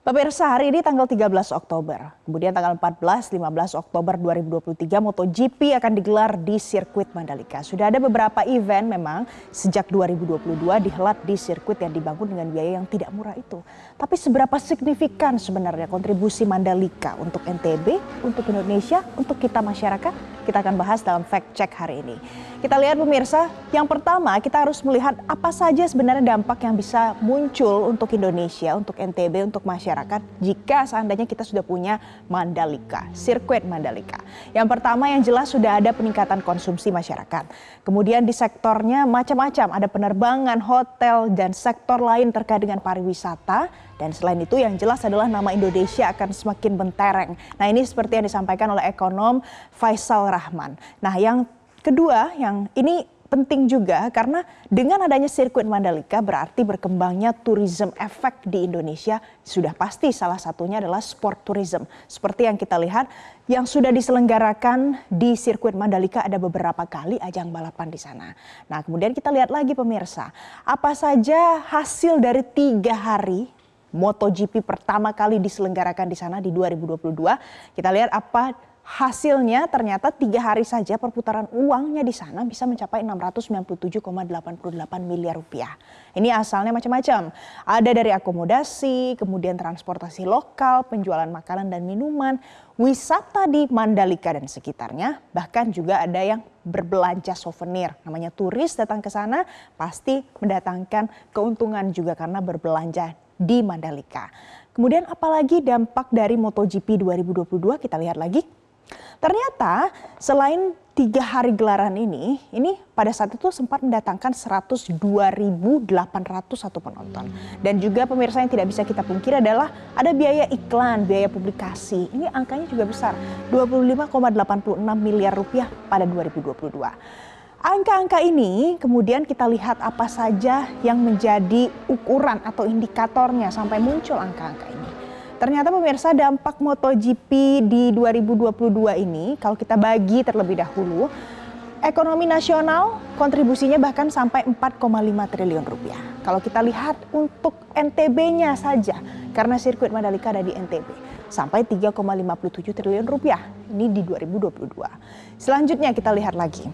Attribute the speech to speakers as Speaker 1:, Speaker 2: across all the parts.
Speaker 1: Pemirsa, hari ini tanggal 13 Oktober, kemudian tanggal 14-15 Oktober 2023 MotoGP akan digelar di sirkuit Mandalika. Sudah ada beberapa event memang sejak 2022 dihelat di sirkuit yang dibangun dengan biaya yang tidak murah itu. Tapi seberapa signifikan sebenarnya kontribusi Mandalika untuk NTB, untuk Indonesia, untuk kita masyarakat? Kita akan bahas dalam fact check hari ini. Kita lihat pemirsa, yang pertama kita harus melihat apa saja sebenarnya dampak yang bisa muncul untuk Indonesia, untuk NTB, untuk masyarakat jika seandainya kita sudah punya Mandalika, sirkuit Mandalika. Yang pertama yang jelas sudah ada peningkatan konsumsi masyarakat. Kemudian di sektornya macam-macam, ada penerbangan, hotel, dan sektor lain terkait dengan pariwisata. Dan selain itu yang jelas adalah nama Indonesia akan semakin mentereng. Nah ini seperti yang disampaikan oleh ekonom Faisal Rahman. Nah yang kedua yang ini penting juga karena dengan adanya sirkuit Mandalika berarti berkembangnya tourism effect di Indonesia. Sudah pasti salah satunya adalah sport tourism. Seperti yang kita lihat yang sudah diselenggarakan di sirkuit Mandalika ada beberapa kali ajang balapan di sana. Nah kemudian kita lihat lagi pemirsa, apa saja hasil dari 3 hari MotoGP pertama kali diselenggarakan di sana di 2022. Kita lihat apa hasilnya, ternyata 3 hari saja perputaran uangnya di sana bisa mencapai 697,88 miliar rupiah. Ini asalnya macam-macam. Ada dari akomodasi, kemudian transportasi lokal, penjualan makanan dan minuman, wisata di Mandalika dan sekitarnya, bahkan juga ada yang berbelanja souvenir. Namanya turis datang ke sana pasti mendatangkan keuntungan juga karena berbelanja di Mandalika. Kemudian apalagi dampak dari MotoGP 2022 kita lihat lagi. Ternyata selain 3 hari gelaran ini pada saat itu sempat mendatangkan 102.801 penonton. Dan juga pemirsa yang tidak bisa kita pungkiri adalah ada biaya iklan, biaya publikasi. Ini angkanya juga besar, 25,86 miliar rupiah pada 2022. Angka-angka ini kemudian kita lihat apa saja yang menjadi ukuran atau indikatornya sampai muncul angka-angka ini. Ternyata pemirsa dampak MotoGP di 2022 ini kalau kita bagi terlebih dahulu, ekonomi nasional kontribusinya bahkan sampai 4,5 triliun rupiah. Kalau kita lihat untuk NTB-nya saja, karena sirkuit Mandalika ada di NTB, sampai 3,57 triliun rupiah. Ini di 2022. Selanjutnya kita lihat lagi.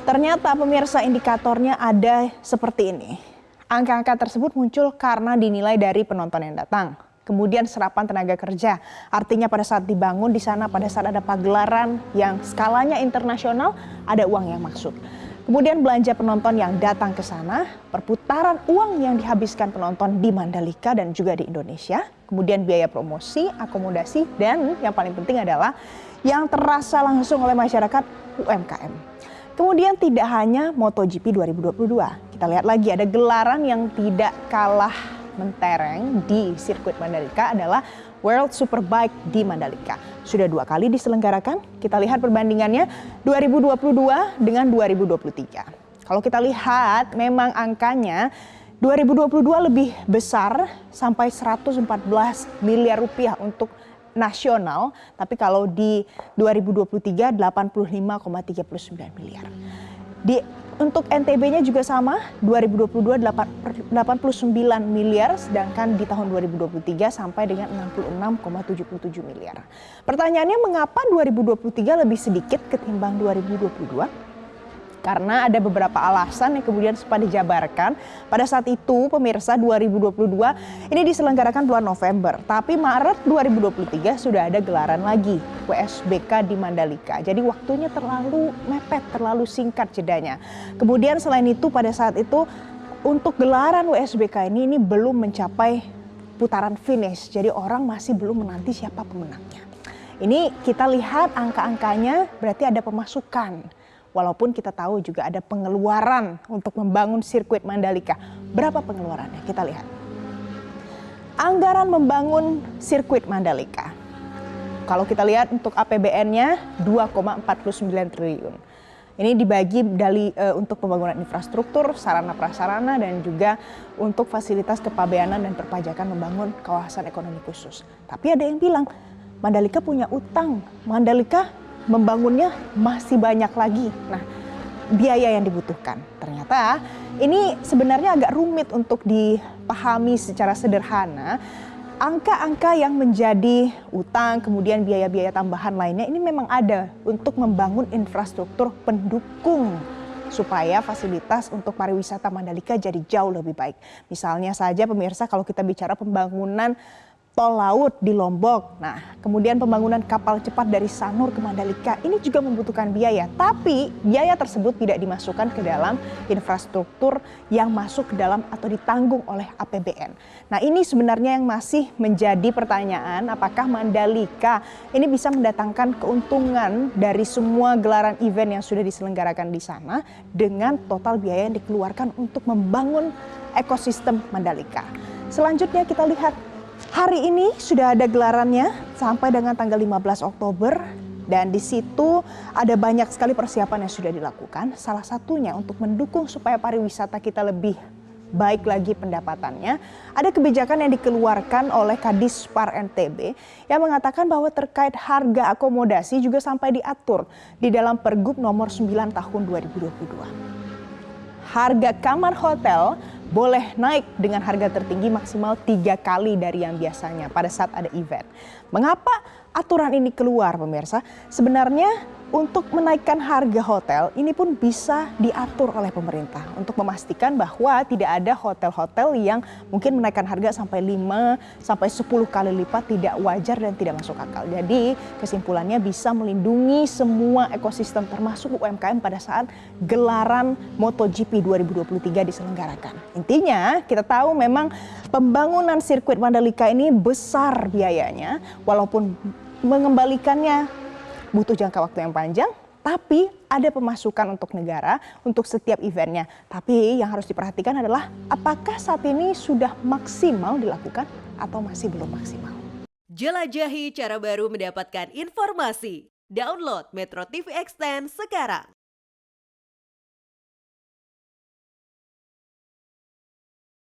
Speaker 1: Ternyata pemirsa indikatornya ada seperti ini. Angka-angka tersebut muncul karena dinilai dari penonton yang datang. Kemudian serapan tenaga kerja. Artinya pada saat dibangun di sana, pada saat ada pagelaran yang skalanya internasional, ada uang yang masuk. Kemudian belanja penonton yang datang ke sana, perputaran uang yang dihabiskan penonton di Mandalika dan juga di Indonesia. Kemudian biaya promosi, akomodasi, dan yang paling penting adalah yang terasa langsung oleh masyarakat UMKM. Kemudian tidak hanya MotoGP 2022, kita lihat lagi ada gelaran yang tidak kalah mentereng di sirkuit Mandalika adalah World Superbike di Mandalika. Sudah 2 kali diselenggarakan, kita lihat perbandingannya 2022 dengan 2023. Kalau kita lihat memang angkanya 2022 lebih besar sampai 114 miliar rupiah untuk nasional, tapi kalau di 2023 85,39 miliar. Untuk NTB-nya juga sama, 2022 89 miliar, sedangkan di tahun 2023 sampai dengan 66,77 miliar. Pertanyaannya mengapa 2023 lebih sedikit ketimbang 2022? Karena ada beberapa alasan yang kemudian sempat dijabarkan. Pada saat itu pemirsa 2022 ini diselenggarakan bulan November. Tapi Maret 2023 sudah ada gelaran lagi WSBK di Mandalika. Jadi waktunya terlalu mepet, terlalu singkat jedanya. Kemudian selain itu pada saat itu untuk gelaran WSBK ini belum mencapai putaran finish. Jadi orang masih belum menanti siapa pemenangnya. Ini kita lihat angka-angkanya berarti ada pemasukan. Walaupun kita tahu juga ada pengeluaran untuk membangun sirkuit Mandalika. Berapa pengeluarannya? Kita lihat. Anggaran membangun sirkuit Mandalika. Kalau kita lihat untuk APBN-nya 2,49 triliun. Ini dibagi untuk pembangunan infrastruktur, sarana prasarana, dan juga untuk fasilitas kepabeanan dan perpajakan membangun kawasan ekonomi khusus. Tapi ada yang bilang, Mandalika punya utang. Mandalika membangunnya masih banyak lagi. Nah, biaya yang dibutuhkan. Ternyata ini sebenarnya agak rumit untuk dipahami secara sederhana. Angka-angka yang menjadi utang, kemudian biaya-biaya tambahan lainnya ini memang ada untuk membangun infrastruktur pendukung supaya fasilitas untuk pariwisata Mandalika jadi jauh lebih baik. Misalnya saja pemirsa, kalau kita bicara pembangunan tol laut di Lombok, nah kemudian pembangunan kapal cepat dari Sanur ke Mandalika, ini juga membutuhkan biaya. Tapi biaya tersebut tidak dimasukkan ke dalam infrastruktur yang masuk ke dalam atau ditanggung oleh APBN. Nah ini sebenarnya yang masih menjadi pertanyaan, apakah Mandalika ini bisa mendatangkan keuntungan dari semua gelaran event yang sudah diselenggarakan di sana dengan total biaya yang dikeluarkan untuk membangun ekosistem Mandalika. Selanjutnya kita lihat. Hari ini sudah ada gelarannya sampai dengan tanggal 15 Oktober dan di situ ada banyak sekali persiapan yang sudah dilakukan. Salah satunya untuk mendukung supaya pariwisata kita lebih baik lagi pendapatannya. Ada kebijakan yang dikeluarkan oleh Kadis Par NTB yang mengatakan bahwa terkait harga akomodasi juga sampai diatur di dalam Pergub nomor 9 tahun 2022. Harga kamar hotel boleh naik dengan harga tertinggi maksimal 3 kali dari yang biasanya pada saat ada event. Mengapa aturan ini keluar pemirsa? Sebenarnya untuk menaikkan harga hotel ini pun bisa diatur oleh pemerintah untuk memastikan bahwa tidak ada hotel-hotel yang mungkin menaikkan harga sampai 5 sampai 10 kali lipat tidak wajar dan tidak masuk akal. Jadi kesimpulannya bisa melindungi semua ekosistem termasuk UMKM pada saat gelaran MotoGP 2023 diselenggarakan. Intinya kita tahu memang pembangunan sirkuit Mandalika ini besar biayanya, walaupun mengembalikannya butuh jangka waktu yang panjang, tapi ada pemasukan untuk negara untuk setiap eventnya. Tapi yang harus diperhatikan adalah apakah saat ini sudah maksimal dilakukan atau masih belum maksimal.
Speaker 2: Jelajahi cara baru mendapatkan informasi. Download Metro TV Extend sekarang.